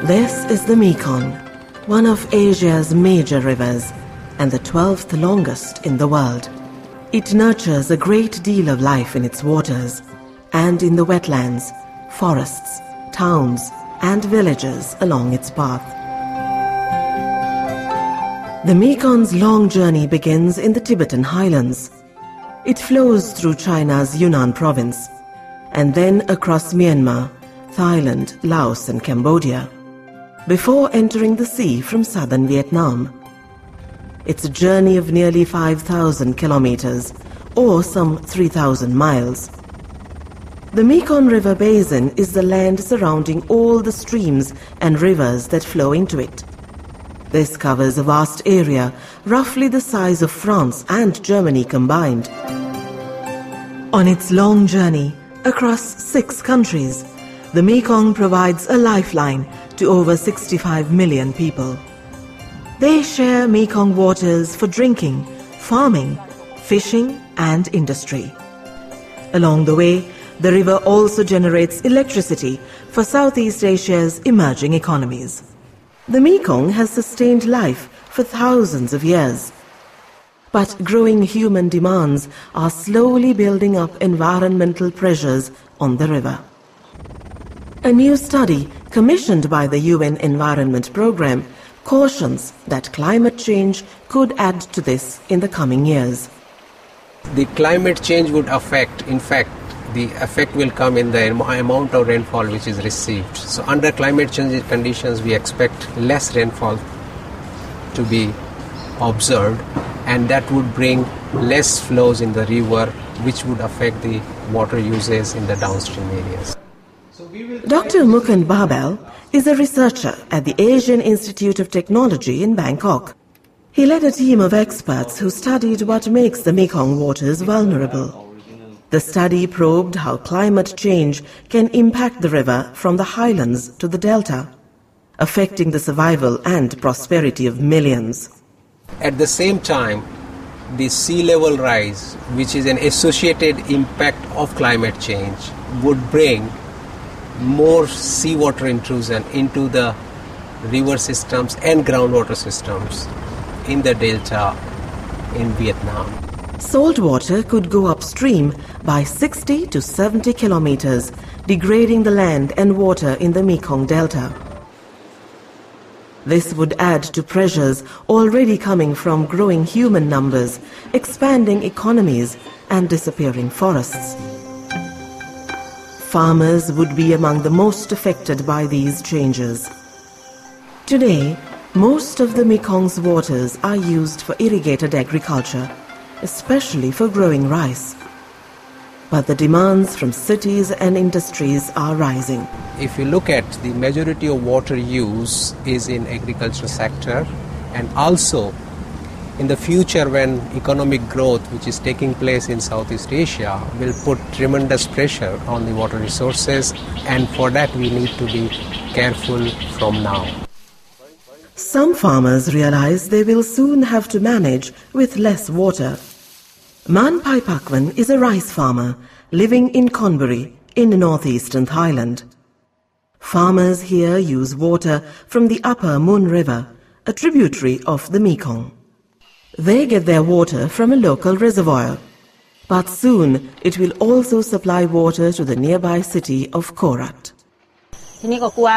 This is the Mekong, one of Asia's major rivers and the 12th longest in the world. It nurtures a great deal of life in its waters and in the wetlands, forests, towns and villages along its path. The Mekong's long journey begins in the Tibetan highlands. It flows through China's Yunnan province and then across Myanmar, Thailand, Laos and Cambodia, before entering the sea from southern Vietnam. It's a journey of nearly 5,000 kilometers, or some 3,000 miles. The Mekong River Basin is the land surrounding all the streams and rivers that flow into it. This covers a vast area, roughly the size of France and Germany combined. On its long journey across 6 countries, the Mekong provides a lifeline to over 65 million people. They share Mekong waters for drinking, farming, fishing and industry. Along the way, the river also generates electricity for Southeast Asia's emerging economies. The Mekong has sustained life for thousands of years. But growing human demands are slowly building up environmental pressures on the river. A new study commissioned by the UN Environment Programme cautions that climate change could add to this in the coming years. The climate change would affect, in fact, the effect will come in the amount of rainfall which is received. So under climate change conditions, we expect less rainfall to be observed, and that would bring less flows in the river, which would affect the water usage in the downstream areas. Dr. Mukund Babel is a researcher at the Asian Institute of Technology in Bangkok. He led a team of experts who studied what makes the Mekong waters vulnerable. The study probed how climate change can impact the river from the highlands to the delta, affecting the survival and prosperity of millions. At the same time, the sea level rise, which is an associated impact of climate change, would bring more seawater intrusion into the river systems and groundwater systems in the delta in Vietnam. Salt water could go upstream by 60 to 70 kilometers, degrading the land and water in the Mekong Delta. This would add to pressures already coming from growing human numbers, expanding economies and disappearing forests. Farmers would be among the most affected by these changes. Today, most of the Mekong's waters are used for irrigated agriculture, especially for growing rice. But the demands from cities and industries are rising. If you look at the majority of water use is in agriculture sector, and also in the future when economic growth which is taking place in Southeast Asia will put tremendous pressure on the water resources, and for that we need to be careful from now. Some farmers realize they will soon have to manage with less water. Man Pai Pakwan is a rice farmer living in Conbury in northeastern Thailand. Farmers here use water from the upper Mun River, a tributary of the Mekong. They get their water from a local reservoir, but soon it will also supply water to the nearby city of Korat. ทีนี้ก็กลัว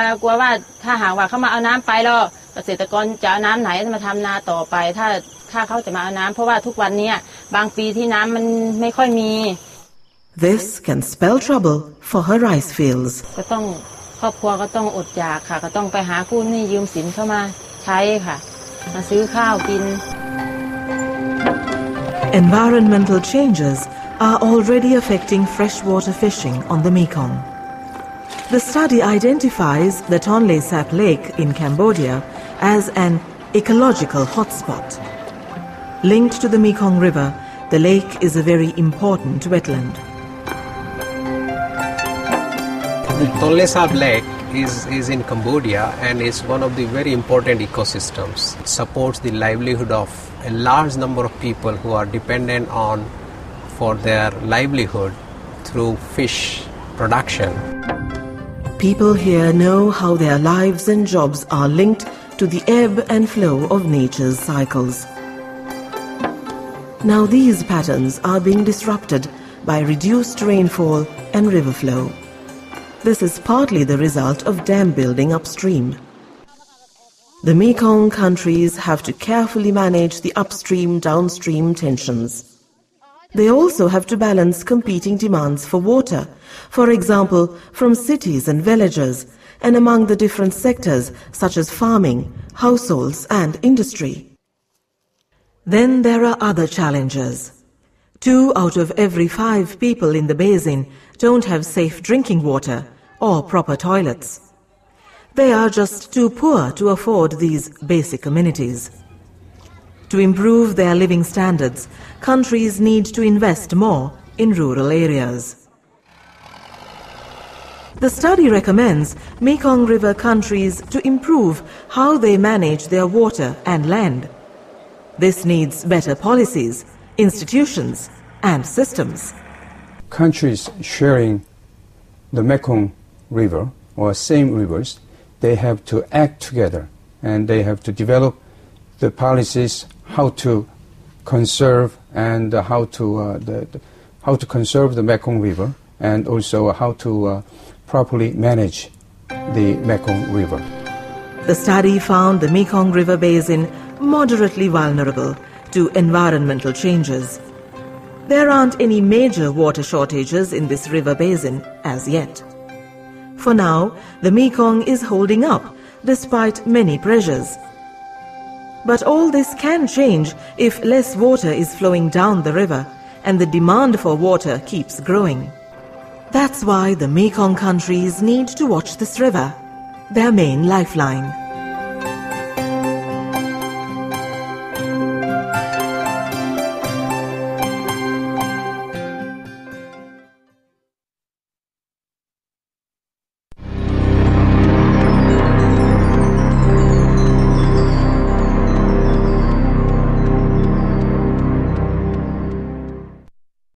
ว่าถ้าหากว่าเขามาเอาน้ำไปแล้วเกษตรกรจะเอาน้ำไหนมาทำนาต่อไปถ้าเขาจะมาเอาน้ำเพราะว่าทุกวันนี้บางปีที่น้ำมันไม่ค่อยมี This can spell trouble for her rice fields. ก็ต้องครอบครัวก็ต้องอดอยากค่ะก็ต้องไปหากู้หนี้ยืมสินเข้ามาใช้ค่ะมาซื้อข้าวกิน Environmental changes are already affecting freshwater fishing on the Mekong. The study identifies the Tonle Sap Lake in Cambodia as an ecological hotspot. Linked to the Mekong River, the lake is a very important wetland. The Tonle Sap Lake is in Cambodia and is one of the very important ecosystems. It supports the livelihood of a large number of people who are dependent on for their livelihood through fish production. People here know how their lives and jobs are linked to the ebb and flow of nature's cycles. Now these patterns are being disrupted by reduced rainfall and river flow. This is partly the result of dam building upstream. The Mekong countries have to carefully manage the upstream-downstream tensions. They also have to balance competing demands for water, for example, from cities and villages, and among the different sectors such as farming, households and industry. Then there are other challenges. 2 out of every 5 people in the basin don't have safe drinking water or proper toilets. They are just too poor to afford these basic amenities. To improve their living standards, countries need to invest more in rural areas. The study recommends Mekong River countries to improve how they manage their water and land. This needs better policies, institutions, and systems. Countries sharing the Mekong River or same rivers, they have to act together and they have to develop the policies how to conserve and how to conserve the Mekong River and also how to properly manage the Mekong River. The study found the Mekong River basin moderately vulnerable to environmental changes. There aren't any major water shortages in this river basin as yet. For now, the Mekong is holding up despite many pressures. But all this can change if less water is flowing down the river and the demand for water keeps growing. That's why the Mekong countries need to watch this river, their main lifeline.